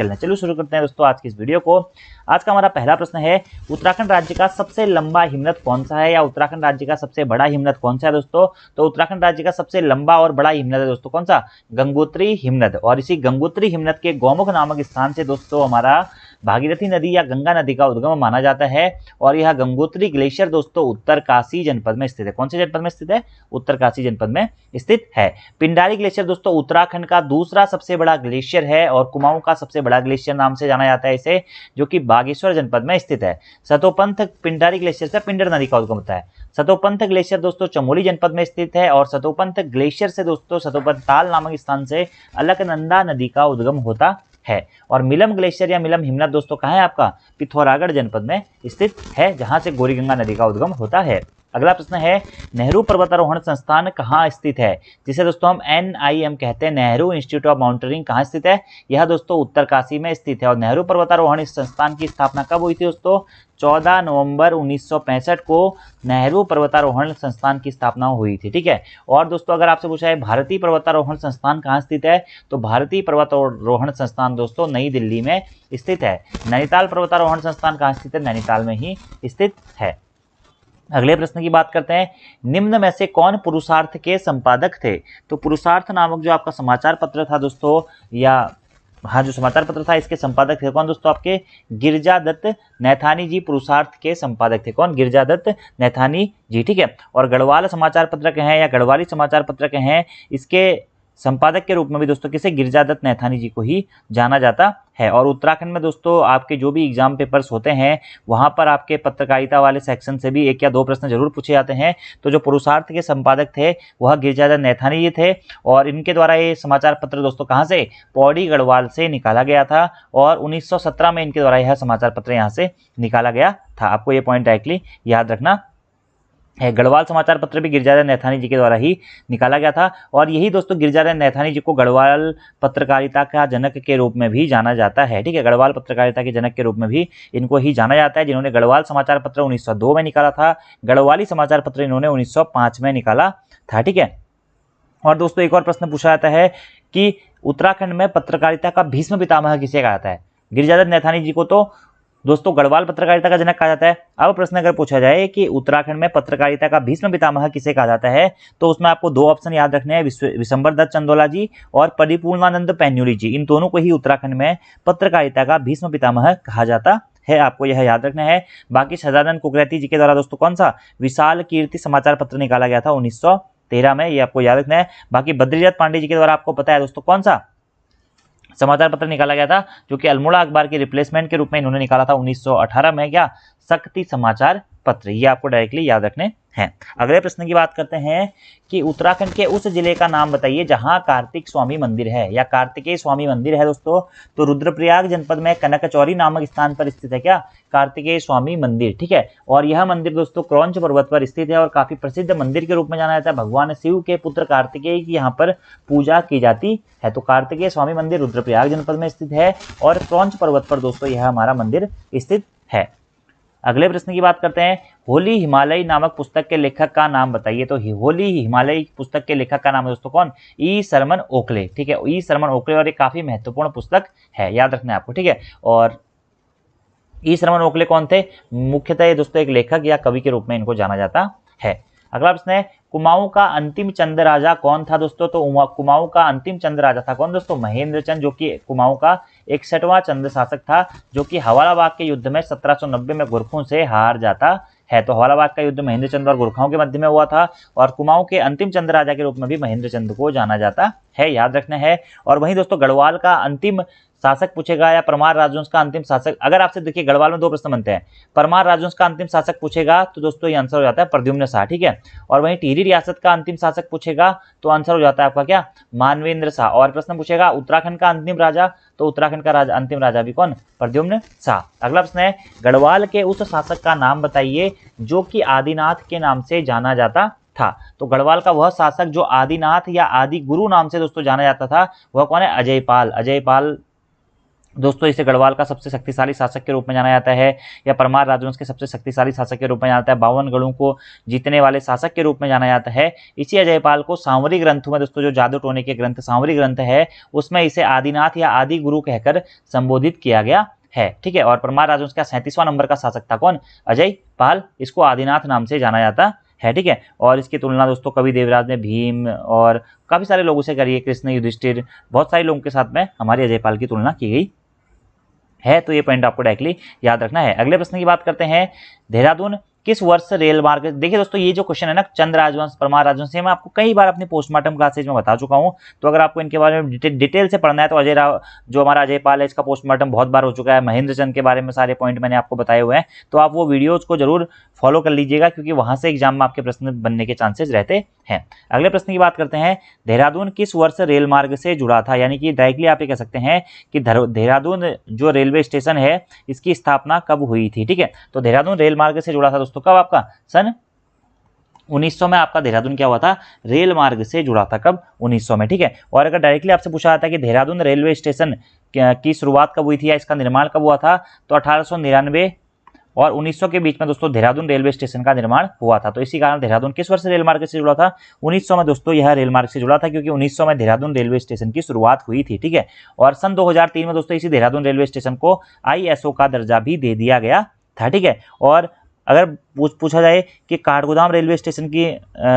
चलिए शुरू करते हैं दोस्तों आज की इस वीडियो को। आज का हमारा पहला प्रश्न है, उत्तराखंड राज्य का सबसे लंबा हिमनद कौन सा है या उत्तराखंड राज्य का सबसे बड़ा हिमनद कौन सा है दोस्तों। तो उत्तराखंड राज्य का सबसे लंबा और बड़ा हिमनद है दोस्तों कौन सा, गंगोत्री हिमनद। और इसी गंगोत्री हिमनद के गौमुख नामक स्थान से दोस्तों हमारा भागीरथी नदी या गंगा नदी का उद्गम माना जाता है। और यह गंगोत्री ग्लेशियर दोस्तों उत्तरकाशी जनपद में स्थित है। कौन से जनपद में स्थित है, उत्तरकाशी जनपद में स्थित है। पिंडारी ग्लेशियर दोस्तों उत्तराखंड का दूसरा सबसे बड़ा ग्लेशियर है और कुमाऊं का सबसे बड़ा ग्लेशियर नाम से जाना जाता है इसे, जो कि बागेश्वर जनपद में स्थित है। सतोपंथ पिंडारी ग्लेशियर से पिंडर नदी का उद्गम होता है। सतोपंथ ग्लेशियर दोस्तों चमोली जनपद में स्थित है और सतोपंथ ग्लेशियर से दोस्तों सतोपंथ ताल नामक स्थान से अलकनंदा नदी का उद्गम होता है। और मिलम ग्लेशियर या मिलम हिमनद दोस्तों कहाँ है आपका, पिथौरागढ़ जनपद में स्थित है, जहां से गौरीगंगा नदी का उद्गम होता है। अगला प्रश्न है, नेहरू पर्वतारोहण संस्थान कहाँ स्थित है, जिसे दोस्तों हम NIM कहते हैं, नेहरू इंस्टीट्यूट ऑफ माउंटेनियरिंग कहाँ स्थित है, यह दोस्तों उत्तरकाशी में स्थित है। और नेहरू पर्वतारोहण इस संस्थान की स्थापना कब हुई थी दोस्तों, 14 नवंबर 1965 को नेहरू पर्वतारोहण संस्थान की स्थापना हुई थी। ठीक है। और दोस्तों अगर आपसे पूछा है भारतीय पर्वतारोहण संस्थान कहाँ स्थित है, तो भारतीय पर्वतारोहण संस्थान दोस्तों नई दिल्ली में स्थित है। नैनीताल पर्वतारोहण संस्थान कहाँ स्थित है, नैनीताल में ही स्थित है। अगले प्रश्न की बात करते हैं, निम्न में से कौन पुरुषार्थ के संपादक थे। तो पुरुषार्थ नामक जो आपका समाचार पत्र था दोस्तों, या हाँ जो समाचार पत्र था इसके संपादक थे कौन दोस्तों, आपके गिरिजादत्त नैथानी जी पुरुषार्थ के संपादक थे। कौन, गिरिजादत्त नैथानी जी। ठीक है। और गढ़वाल समाचार पत्र के हैं या गढ़वाली समाचार पत्र के हैं, इसके संपादक के रूप में भी दोस्तों किसे, गिरिजादत्त नैथानी जी को ही जाना जाता है। और उत्तराखंड में दोस्तों आपके जो भी एग्जाम पेपर्स होते हैं वहां पर आपके पत्रकारिता वाले सेक्शन से भी 1 या 2 प्रश्न जरूर पूछे जाते हैं। तो जो पुरुषार्थ के संपादक थे वह गिरिजादत्त नैथानी जी थे और इनके द्वारा ये समाचार पत्र दोस्तों कहाँ से, पौड़ी गढ़वाल से निकाला गया था। और 1917 में इनके द्वारा यह समाचार पत्र यहाँ से निकाला गया था। आपको ये पॉइंट डायरेक्टली याद रखना है। गढ़वाल समाचार पत्र भी गिरिजादत्त नैथानी जी के द्वारा ही निकाला गया था। और यही दोस्तों गिरिजादत्त नैथानी जी को गढ़वाल पत्रकारिता का जनक के रूप में भी जाना जाता है। ठीक है। गढ़वाल पत्रकारिता के जनक के रूप में भी इनको ही जाना जाता है, जिन्होंने गढ़वाल समाचार पत्र 1902 में निकाला था। गढ़वाली समाचार पत्र इन्होंने 1905 में निकाला था। ठीक है। और दोस्तों एक और प्रश्न पूछा जाता है कि उत्तराखंड में पत्रकारिता का भीष्म पितामह किसे कहा जाता है। गिरिजादत्त नैथानी जी को तो दोस्तों गढ़वाल पत्रकारिता का जनक कहा जाता है। अब प्रश्न अगर पूछा जाए कि उत्तराखंड में पत्रकारिता का भीष्म पितामह किसे कहा जाता है, तो उसमें आपको 2 ऑप्शन याद रखने हैं, विशंबर दत्त चंदोला जी और परिपूर्णानंद पैन्यूली जी। इन दोनों को ही उत्तराखंड में पत्रकारिता का भीष्म पितामह कहा जाता है, आपको यह याद रखना है। बाकी सदानंद कुकरेती जी के द्वारा दोस्तों कौन सा, विशाल कीर्ति समाचार पत्र निकाला गया था 1913 में, ये आपको याद रखना है। बाकी बद्रीदत्त पांडे जी के द्वारा आपको पता है दोस्तों कौन सा समाचार पत्र निकाला गया था, जो कि अल्मोड़ा अखबार के रिप्लेसमेंट के रूप में इन्होंने निकाला था 1918 में, क्या, शक्ति समाचार पत्र। ये आपको डायरेक्टली याद रखने हैं। अगले प्रश्न की बात करते हैं कि उत्तराखंड के उस जिले का नाम बताइए जहां कार्तिक स्वामी मंदिर है या कार्तिकेय स्वामी मंदिर है दोस्तों। तो रुद्रप्रयाग जनपद में कनकचौरी नामक स्थान पर स्थित है क्या, कार्तिकेय स्वामी मंदिर। ठीक है। और यह मंदिर दोस्तों क्रौंच पर्वत पर स्थित है और काफी प्रसिद्ध मंदिर के रूप में जाना जाता है। भगवान शिव के पुत्र कार्तिकेय की यहाँ पर पूजा की जाती है। तो कार्तिकेय स्वामी मंदिर रुद्रप्रयाग जनपद में स्थित है और क्रौंच पर्वत पर दोस्तों यह हमारा मंदिर स्थित है। अगले प्रश्न की बात करते हैं, होली हिमालय नामक पुस्तक के लेखक का नाम बताइए। तो होली हिमालय पुस्तक के लेखक का नाम है दोस्तों कौन, ई सरमन ओकले। ठीक है। ई सरमन ओकले, और ये काफी महत्वपूर्ण पुस्तक है, याद रखना है आपको। ठीक है। और ई सरमन ओकले कौन थे, मुख्यतः दोस्तों एक लेखक या कवि के रूप में इनको जाना जाता है। अगला प्रश्न है, कुमाऊं का अंतिम चंद राजा कौन था दोस्तों। तो कुमाऊं का अंतिम चंद राजा था कौन दोस्तों, महेंद्र चंद, जो कि कुमाऊं का 61वां चंद शासक था, जो कि हवालाबाग के युद्ध में 1790 में गोरखों से हार जाता है। तो हवालाबाग का युद्ध महेंद्र चंद और गोरखाओं के मध्य में हुआ था और कुमाऊं के अंतिम चंद राजा के रूप में भी महेंद्र चंद को जाना जाता है, याद रखना है। और वहीं दोस्तों गढ़वाल का अंतिम शासक पूछेगा या परमार राजवंश का अंतिम शासक, अगर आपसे देखिए गढ़वाल में 2 प्रश्न बनते हैं, परमार राजवंश का अंतिम शासक पूछेगा तो दोस्तों ये आंसर हो जाता है प्रद्युम्न शाह। ठीक है। और वहीं टिहरी रियासत का अंतिम शासक पूछेगा तो आंसर हो जाता है आपका क्या, मानवेंद्र शाह। और प्रश्न पूछेगा उत्तराखंड का अंतिम राजा, तो उत्तराखंड का अंतिम राजा भी कौन, प्रद्युम्न शाह। अगला प्रश्न है, गढ़वाल के उस शासक का नाम बताइए जो कि आदिनाथ के नाम से जाना जाता था। तो गढ़वाल का वह शासक जो आदिनाथ या आदि गुरु नाम से दोस्तों जाना जाता था, वह कौन है, अजयपाल। अजयपाल दोस्तों इसे गढ़वाल का सबसे शक्तिशाली शासक के रूप में जाना जाता है, या परमार राजवंश के सबसे शक्तिशाली शासक के रूप में जाना जाता है, 52 गढ़ों को जीतने वाले शासक के रूप में जाना जाता है। इसी अजयपाल को सांवरी ग्रंथों में दोस्तों, जो जादू टोने के ग्रंथ सांवरी ग्रंथ है, उसमें इसे आदिनाथ या आदि गुरु कहकर संबोधित किया गया है। ठीक है, और परमार राजवंश का 37वां नंबर का शासक था कौन? अजयपाल। इसको आदिनाथ नाम से जाना जाता है। ठीक है, और इसकी तुलना दोस्तों कवि देवराज ने भीम और काफी सारे लोगों से करी है, कृष्ण, युधिष्ठिर, बहुत सारे लोगों के साथ में हमारी अजयपाल की तुलना की गई है। तो ये पॉइंट आपको डायरेक्टली याद रखना है। अगले प्रश्न की बात करते हैं, देहरादून किस वर्ष रेल मार्ग। देखिए दोस्तों ये जो क्वेश्चन है ना, चंद राजवंश, परमार राजवंश, मैं आपको कई बार अपनी पोस्टमार्टम क्लासेज में बता चुका हूं। तो अगर आपको इनके बारे में डिटेल से पढ़ना है तो अजय राव, जो हमारा अजयपाल है, इसका पोस्टमार्टम बहुत बार हो चुका है। महेंद्र चंद के बारे में सारे पॉइंट मैंने आपको बताए हुए हैं, तो आप वो वीडियोज को जरूर फॉलो कर लीजिएगा, क्योंकि वहां से एग्जाम में आपके प्रश्न बनने के चांसेस रहते हैं। अगले प्रश्न की बात करते हैं, देहरादून किस वर्ष रेल मार्ग से जुड़ा था। यानी कि डायरेक्टली आप ये कह सकते हैं कि देहरादून जो रेलवे स्टेशन है, इसकी स्थापना कब हुई थी। ठीक है, तो देहरादून रेल मार्ग से जुड़ा था दोस्तों कब? आपका सन 1900 में आपका देहरादून क्या हुआ था? रेल मार्ग से जुड़ा था। कब? 1900 में। ठीक है, और अगर डायरेक्टली आपसे पूछा जाता है कि देहरादून रेलवे स्टेशन की शुरुआत कब हुई थी या इसका निर्माण कब हुआ था, तो 1899 और 1900 के बीच में दोस्तों देहरादून रेलवे स्टेशन का निर्माण हुआ था। तो इसी कारण देहरादून किस वर्ष रेल मार्ग से जुड़ा था? 1900 में दोस्तों यह रेल मार्ग से जुड़ा था, क्योंकि 1900 में देहरादून रेलवे स्टेशन की शुरुआत हुई थी। ठीक है, और सन 2003 में दोस्तों इसी देहरादून रेलवे स्टेशन को ISO का दर्जा भी दे दिया गया था। ठीक है, और अगर पूछा जाए कि काठगोदाम रेलवे स्टेशन की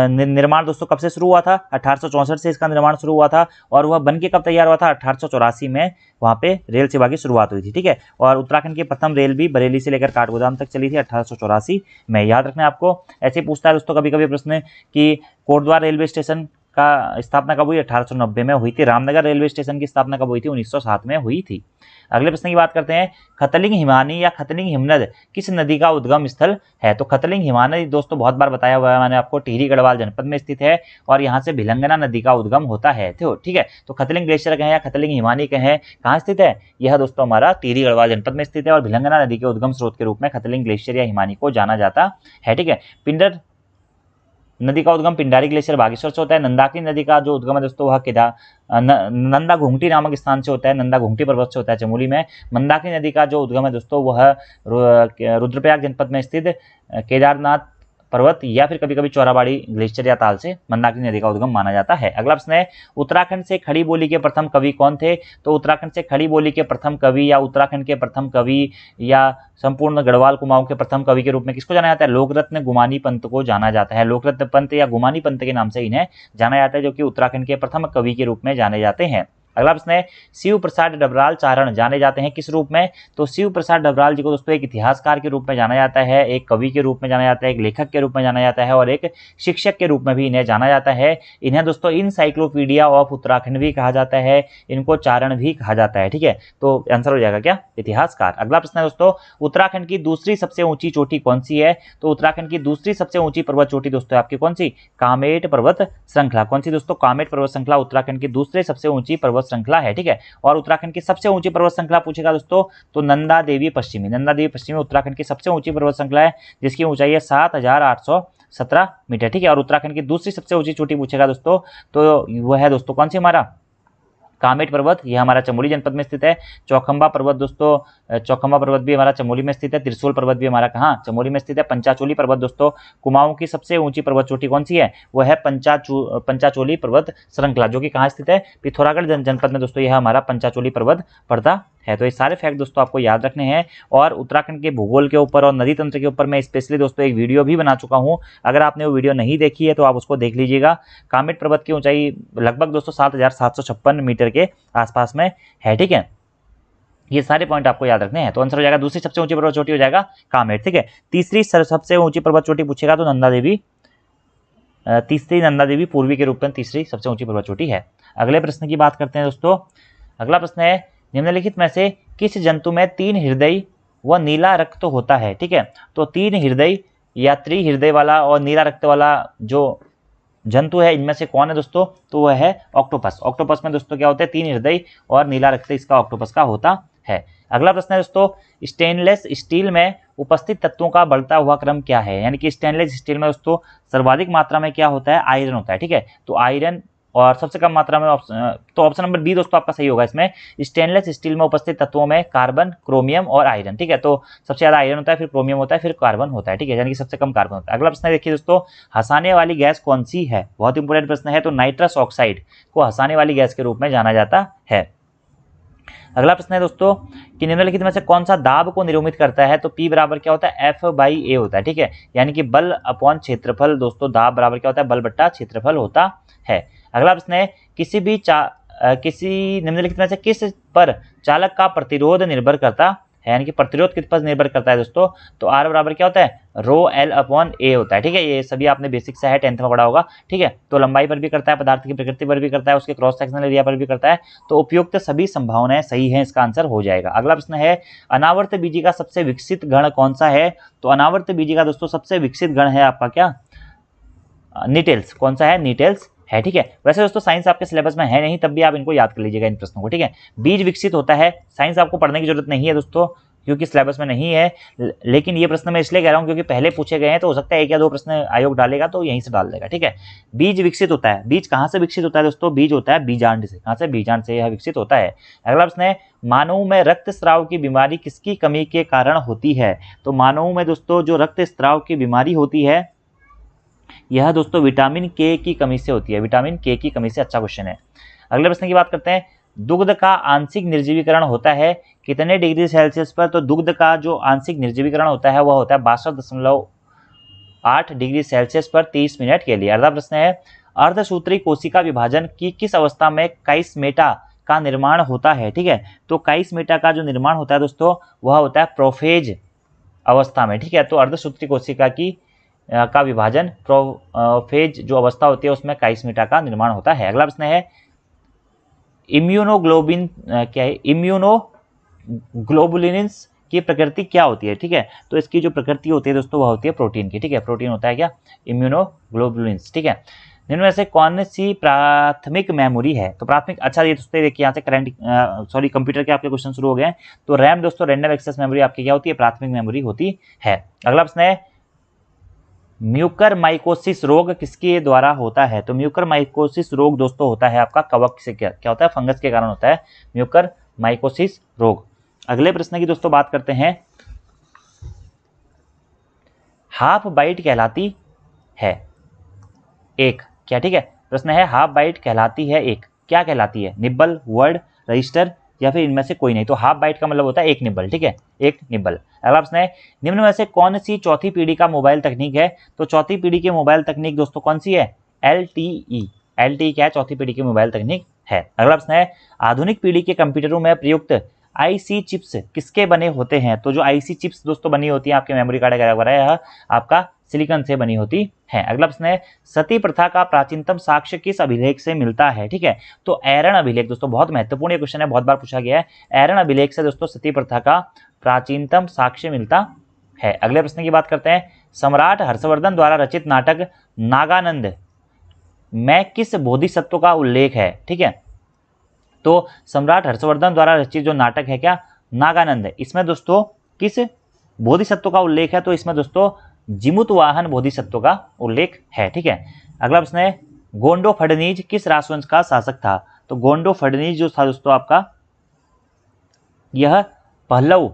निर्माण दोस्तों कब से शुरू हुआ था? 1864 से इसका निर्माण शुरू हुआ था, और वह बन के कब तैयार हुआ था? 1884 में वहां पे रेल सेवा की शुरुआत हुई थी। ठीक है, और उत्तराखंड की प्रथम रेल भी बरेली से लेकर काठगोदाम तक चली थी 1884 में। याद रखना आपको। ऐसे पूछता है दोस्तों कभी कभी प्रश्न कि कोटद्वार रेलवे स्टेशन का स्थापना कब हुई? 1890 में हुई थी। रामनगर रेलवे स्टेशन की स्थापना कब हुई थी? 1907 में हुई थी। अगले प्रश्न की बात करते हैं, खतलिंग हिमानी या खतलिंग हिमनद किस नदी का उद्गम स्थल है। तो खतलिंग हिमानी दोस्तों बहुत बार बताया हुआ है मैंने आपको, टिहरी गढ़वाल जनपद में स्थित है, और यहाँ से भिलंगना नदी का उद्गम होता है। ठीक है, तो खतलिंग ग्लेशियर कहें या खतलिंग हिमानी कहें, कहाँ स्थित है? यह दोस्तों हमारा टिहरी गढ़वाल जनपद में स्थित है, और भिलंगना नदी के उद्गम स्रोत के रूप में खतलिंग ग्लेशियर या हिमानी को जाना जाता है। ठीक है, पिंडर नदी का उद्गम पिंडारी ग्लेशियर बागेश्वर से होता है। नंदाकिनी नदी का जो उद्गम है दोस्तों वह नंदा घुंगटी नामक स्थान से होता है, नंदा घुंगटी पर्वत से होता है चमोली में। मंदाकिनी नदी का जो उद्गम है दोस्तों वह रुद्रप्रयाग जनपद में स्थित केदारनाथ पर्वत या फिर कभी कभी चौराबाड़ी ग्लेशियर या ताल से मंदाकिनी नदी का उद्गम माना जाता है। अगला प्रश्न है, उत्तराखंड से खड़ी बोली के प्रथम कवि कौन थे। तो उत्तराखंड से खड़ी बोली के प्रथम कवि या उत्तराखंड के प्रथम कवि या संपूर्ण गढ़वाल कुमाऊं के प्रथम कवि के रूप में किसको जाना जाता है? लोकरत्न गुमानी पंत को जाना जाता है। लोकरत्न पंत या गुमानी पंत के नाम से इन्हें जाना जाता है, जो कि उत्तराखंड के प्रथम कवि के रूप में जाने जाते हैं। अगला प्रश्न है, शिव प्रसाद डबराल चारण जाने जाते हैं किस रूप में। तो शिव प्रसाद डबराल जी को दोस्तों एक इतिहासकार के रूप में जाना जाता है, एक कवि के रूप में जाना जाता है, एक लेखक के रूप में जाना जाता है, और एक शिक्षक के रूप में भी इन्हें जाना जाता है। इन्हें दोस्तों इनसाइक्लोपीडिया ऑफ उत्तराखंड भी कहा जाता है, इनको चारण भी कहा जाता है। ठीक है, तो आंसर हो जाएगा क्या? इतिहासकार। अगला प्रश्न है दोस्तों, उत्तराखंड की दूसरी सबसे ऊंची चोटी कौन सी है। तो उत्तराखंड की दूसरी सबसे ऊंची पर्वत चोटी दोस्तों आपकी कौन सी? कामेट पर्वत श्रृंखला। कौन सी दोस्तों? कामेट पर्वत श्रृंखला उत्तराखंड की दूसरे सबसे ऊंची पर्वत श्रृंखला है। ठीक है, और उत्तराखंड की सबसे ऊंची पर्वत श्रृंखला पूछेगा दोस्तों तो नंदा देवी पश्चिमी। नंदा देवी पश्चिमी उत्तराखंड की सबसे ऊंची पर्वत श्रृंखला है, जिसकी ऊंचाई है 7817 मीटर। ठीक है, और उत्तराखंड की दूसरी सबसे ऊंची चोटी पूछेगा दोस्तों तो वह है दोस्तों कौन सी? हमारा कामेट पर्वत, यह हमारा चमोली जनपद में स्थित है। चौखंबा पर्वत दोस्तों, चौखंबा पर्वत भी हमारा चमोली में स्थित है। त्रिशूल पर्वत भी हमारा कहाँ? चमोली में स्थित है। पंचाचोली पर्वत दोस्तों कुमाऊं की सबसे ऊंची पर्वत चोटी कौन सी है? वह है पंचाचोली पर्वत श्रृंखला, जो कि कहाँ स्थित है? पिथौरागढ़ जनपद में दोस्तों यह हमारा पंचाचोली पर्वत पड़ता है। तो ये सारे फैक्ट दोस्तों आपको याद रखने हैं, और उत्तराखंड के भूगोल के ऊपर और नदी तंत्र के ऊपर मैं स्पेशली दोस्तों एक वीडियो भी बना चुका हूं। अगर आपने वो वीडियो नहीं देखी है तो आप उसको देख लीजिएगा। कामेट पर्वत की ऊंचाई लगभग दोस्तों 7756 मीटर के आसपास में है। ठीक है, ये सारे पॉइंट आपको याद रखने हैं। तो आंसर हो जाएगा दूसरी सबसे ऊंची पर्वत चोटी हो जाएगा कामेट। ठीक है, तीसरी सबसे ऊंची पर्वत चोटी पूछेगा तो नंदा देवी, तीसरी नंदा देवी पूर्वी के रूप में तीसरी सबसे ऊंची पर्वत चोटी है। अगले प्रश्न की बात करते हैं दोस्तों। अगला प्रश्न है, निम्नलिखित में से किस जंतु में 3 हृदय व नीला रक्त होता है। ठीक है, तो 3 हृदय या त्रिहृदय वाला और नीला रक्त वाला जो जंतु है इनमें से कौन है दोस्तों? तो वह है ऑक्टोपस। ऑक्टोपस में दोस्तों क्या होते हैं? 3 हृदय और नीला रक्त इसका ऑक्टोपस का होता है। अगला प्रश्न है दोस्तों, स्टेनलेस स्टील में उपस्थित तत्वों का बढ़ता हुआ क्रम क्या है। यानी कि स्टेनलेस स्टील में दोस्तों सर्वाधिक मात्रा में क्या होता है? आयरन होता है। ठीक है, तो आयरन और सबसे कम मात्रा में तो ऑप्शन नंबर बी दोस्तों आपका सही होगा इसमें। स्टेनलेस स्टील में उपस्थित तत्वों में कार्बन, क्रोमियम और आयरन, ठीक है। तो सबसे ज्यादा आयरन होता है, फिर क्रोमियम होता है, फिर कार्बन होता है, ठीक है, यानी कि सबसे कम कार्बन होता है। अगला प्रश्न देखिए दोस्तों, हंसाने वाली गैस कौन सी है? बहुत इंपॉर्टेंट प्रश्न है। तो नाइट्रस ऑक्साइड को हंसाने वाली गैस के रूप में जाना जाता है। अगला प्रश्न है दोस्तों कि निम्नलिखित में से कौन सा दाब को निरूपित करता है? तो P बराबर क्या होता है? F/A होता है, ठीक है, यानी कि बल अपॉन क्षेत्रफल दोस्तों, दाब बराबर क्या होता है? बल बट्टा क्षेत्रफल होता है। अगला प्रश्न है किसी निम्नलिखित में से किस पर चालक का प्रतिरोध निर्भर करता है, यानी कि प्रतिरोध किस पर निर्भर करता है दोस्तों? तो R बराबर क्या होता है? ρL/A होता है, ठीक है, ये सभी आपने बेसिक से है, 10th में पढ़ा होगा, ठीक है। तो लंबाई पर भी करता है, पदार्थ की प्रकृति पर भी करता है, उसके क्रॉस सेक्शनल एरिया पर भी करता है। तो उपयुक्त सभी संभावनाएं सही हैं, इसका आंसर हो जाएगा। अगला प्रश्न है अनावर्त बीजी का सबसे विकसित गण कौन सा है? तो अनावर्त बीजी का दोस्तों सबसे विकसित गण है आपका क्या? निटेल्स। कौन सा है? निटेल्स है, ठीक है। वैसे दोस्तों साइंस आपके सिलेबस में है नहीं, तब भी आप इनको याद कर लीजिएगा इन प्रश्नों को, ठीक है। बीज विकसित होता है, साइंस आपको पढ़ने की जरूरत नहीं है दोस्तों, क्योंकि सिलेबस में नहीं है, लेकिन ये प्रश्न मैं इसलिए कह रहा हूँ क्योंकि पहले पूछे गए हैं, तो हो सकता है एक या दो प्रश्न आयोग डालेगा तो यहीं से डाल देगा, ठीक है। बीज विकसित होता है, बीज कहाँ से विकसित होता है दोस्तों? बीज होता है बीजांड से। कहाँ से? बीजांड से यह विकसित होता है। अगला प्रश्न है मानव में रक्तस्राव की बीमारी किसकी कमी के कारण होती है? तो मानव में दोस्तों जो रक्तस्राव की बीमारी होती है, यह दोस्तों विटामिन के की कमी से होती है, विटामिन के की कमी से। अच्छा क्वेश्चन है। अगले प्रश्न की बात करते हैं, दुग्ध का आंशिक निर्जीवीकरण होता है कितने डिग्री सेल्सियस पर? तो दुग्ध का जो आंशिक निर्जीवीकरण होता है वह होता है 62.8 डिग्री सेल्सियस पर 30 मिनट के लिए। अगला प्रश्न है अर्धसूत्री कोशिका विभाजन की किस अवस्था में काइस्मेटा का निर्माण होता है, ठीक है। तो काइस्मेटा का जो निर्माण होता है दोस्तों वह होता है प्रोफेज अवस्था में, ठीक है। तो अर्धसूत्री कोशिका का विभाजन प्रोफेज जो अवस्था होती है उसमें काइस्मेटा का निर्माण होता है। अगला प्रश्न है इम्यूनोग्लोबिन क्या है? इम्यूनोग्लोबुलिन्स की प्रकृति क्या होती है, ठीक है। तो इसकी जो प्रकृति होती है दोस्तों वह होती है प्रोटीन की, ठीक है। प्रोटीन होता है क्या? इम्यूनोग्लोबुलिन्स, ठीक है। इनमें से कौन सी प्राथमिक मेमोरी है? तो प्राथमिक, अच्छा ये दोस्तों देखिए यहाँ से कंप्यूटर के आपके क्वेश्चन शुरू हो गए हैं। तो रैम दोस्तों रैंडम एक्सेस मेमोरी आपकी क्या होती है? प्राथमिक मेमोरी होती है। अगला प्रश्न है म्यूकरमाइकोसिस रोग किसके द्वारा होता है? तो म्यूकरमाइकोसिस रोग दोस्तों होता है आपका कवक से, क्या होता है? फंगस के कारण होता है म्यूकरमाइकोसिस रोग। अगले प्रश्न की दोस्तों बात करते हैं, हाफ बाइट कहलाती है एक क्या, ठीक है। प्रश्न है हाफ बाइट कहलाती है एक क्या कहलाती है? निब्बल, वर्ड, रजिस्टर या फिर इनमें से कोई नहीं। तो हाफ बाइट का मतलब होता है एक निब्बल, ठीक है, एक निब्बल। अगला प्रश्न है निम्न में से कौन सी चौथी पीढ़ी का मोबाइल तकनीक है? तो चौथी पीढ़ी की मोबाइल तकनीक दोस्तों कौन सी है? LTE। LTE क्या है? चौथी पीढ़ी की मोबाइल तकनीक है। अगला प्रश्न है आधुनिक पीढ़ी के कंप्यूटरों में प्रयुक्त IC चिप्स किसके बने होते हैं? तो जो IC चिप्स दोस्तों बनी होती है आपके मेमोरी कार्ड वगैरह आपका सिलिकॉन से बनी होती है। अगला प्रश्न है सती प्रथा का प्राचीनतम साक्ष्य किस अभिलेख से मिलता है, ठीक है। तो एरन अभिलेख दोस्तों, बहुत महत्वपूर्ण क्वेश्चन है, बहुत बार पूछा गया है। एरन अभिलेख से दोस्तों सती प्रथा का प्राचीनतम साक्ष्य मिलता है। अगले प्रश्न की बात करते हैं, सम्राट हर्षवर्धन द्वारा रचित नाटक नागानंद में किस बोधिसत्व का उल्लेख है, ठीक है। तो सम्राट हर्षवर्धन द्वारा रचित जो नाटक है क्या? नागानंद, इसमें दोस्तों किस बोधिसत्व का उल्लेख है? तो इसमें दोस्तों जिमुतवाहन बोधिसत्व का उल्लेख है, ठीक है। अगला प्रश्न है गोंडो फडनीज किस राजवंश का शासक था? तो गोंडो फडनीज जो था दोस्तों आपका यह पहलव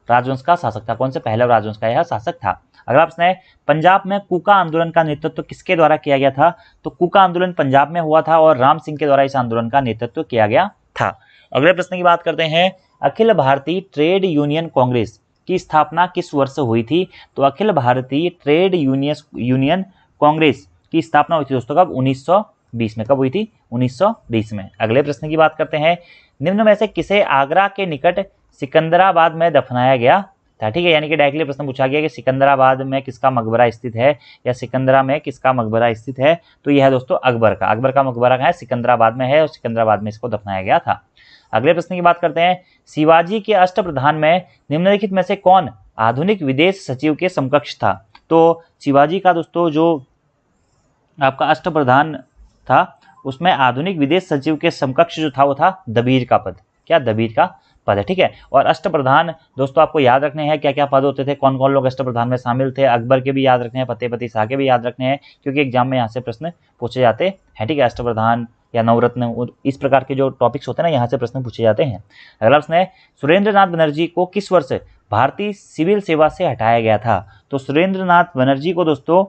राजवंश का शासक था। कौन से? पहलव राजवंश का यह शासक था। अगला प्रश्न है पंजाब में कूका आंदोलन का नेतृत्व किसके द्वारा किया गया था? तो कूका आंदोलन पंजाब में हुआ था और राम सिंह के द्वारा इस आंदोलन का नेतृत्व किया गया था। अगले प्रश्न की बात करते हैं, अखिल भारतीय ट्रेड यूनियन कांग्रेस की स्थापना किस वर्ष हुई थी? तो अखिल भारतीय ट्रेड यूनियन कांग्रेस की स्थापना हुई थी दोस्तों कब? 1920 में। कब हुई थी? 1920 में। अगले प्रश्न की बात करते हैं, निम्न में से किसे आगरा के निकट सिकंदराबाद में दफनाया गया था, ठीक है। यानी कि डायरेक्टली प्रश्न पूछा गया कि सिकंदराबाद में किसका मकबरा स्थित है या सिकंदरा में किसका मकबरा स्थित है? तो यह है दोस्तों अकबर का। अकबर का मकबरा है सिकंदराबाद में है और सिकंदराबाद में इसको दफनाया गया था। अगले प्रश्न की बात करते हैं, शिवाजी के अष्टप्रधान में निम्नलिखित में से कौन आधुनिक विदेश सचिव के समकक्ष था? तो शिवाजी का दोस्तों जो आपका अष्टप्रधान था उसमें आधुनिक विदेश सचिव के समकक्ष जो था वो था दबीर का पद। क्या? दबीर का पद है, ठीक है। और अष्टप्रधान दोस्तों आपको याद रखने हैं क्या क्या पद होते थे, कौन कौन लोग अष्टप्रधान में शामिल थे। अकबर के भी याद रखने हैं, फतेहपति शाह के भी याद रखने हैं, क्योंकि एग्जाम में यहाँ से प्रश्न पूछे जाते हैं, ठीक है। अष्टप्रधान या नवरत्न, इस प्रकार के जो टॉपिक्स होते हैं ना, यहाँ से प्रश्न पूछे जाते हैं। अगला प्रश्न है, सुरेंद्रनाथ बनर्जी को किस वर्ष भारतीय सिविल सेवा से हटाया गया था? तो सुरेंद्रनाथ बनर्जी को दोस्तों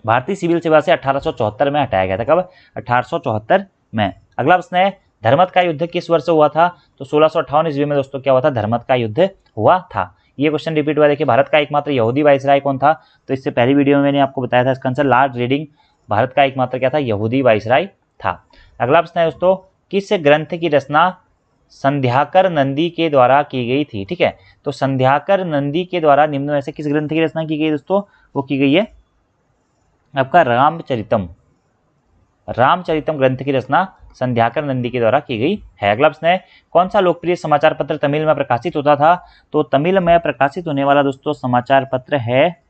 भारतीय सिविल सेवा से 1874 में हटाया गया था। कब? 1874 में। अगला प्रश्न है, धर्मत का युद्ध किस वर्ष हुआ था? तो 1658 ईस्वी में दोस्तों क्या हुआ था? धर्मत का युद्ध हुआ था। ये क्वेश्चन रिपीट हुआ। देखिए, भारत का एकमात्र यहूदी वाइसराय कौन था? तो इससे पहली वीडियो में मैंने आपको बताया था इसका आंसर लॉर्ड रीडिंग भारत का एकमात्र क्या था? यहूदी वाइसराय था। अगला प्रश्न है दोस्तों, किस ग्रंथ की रचना संध्याकर नंदी के द्वारा की गई थी? ठीक है, तो संध्याकर नंदी के द्वारा निम्न में से किस ग्रंथ की रचना की गई दोस्तों? वो की गई है आपका रामचरितम। रामचरितम ग्रंथ की रचना संध्याकर नंदी के द्वारा की गई है। अगला प्रश्न है, कौन सा लोकप्रिय समाचार पत्र तमिल में प्रकाशित होता था? तो तमिल में प्रकाशित होने वाला दोस्तों समाचार पत्र है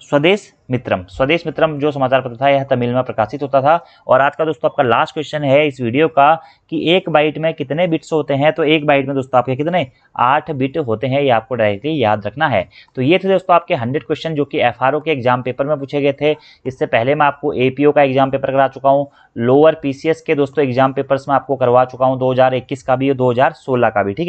स्वदेश मित्रम। स्वदेश मित्रम जो समाचार पत्र था यह तमिल में प्रकाशित होता था। और आज का दोस्तों आपका लास्ट क्वेश्चन है इस वीडियो का कि एक बाइट में कितने बिट्स होते हैं? तो एक बाइट में दोस्तों आपके कितने? 8 बिट होते हैं। ये आपको डायरेक्टली याद रखना है। तो ये थे दोस्तों आपके 100 क्वेश्चन जो कि FRO के एग्जाम पेपर में पूछे गए थे। इससे पहले मैं आपको APO का एग्जाम पेपर करा चुका हूँ, लोअर PCS के दोस्तों एग्जाम पेपर्स में आपको करवा चुका हूँ, 2021 का भी और 2016 का भी। ठीक है।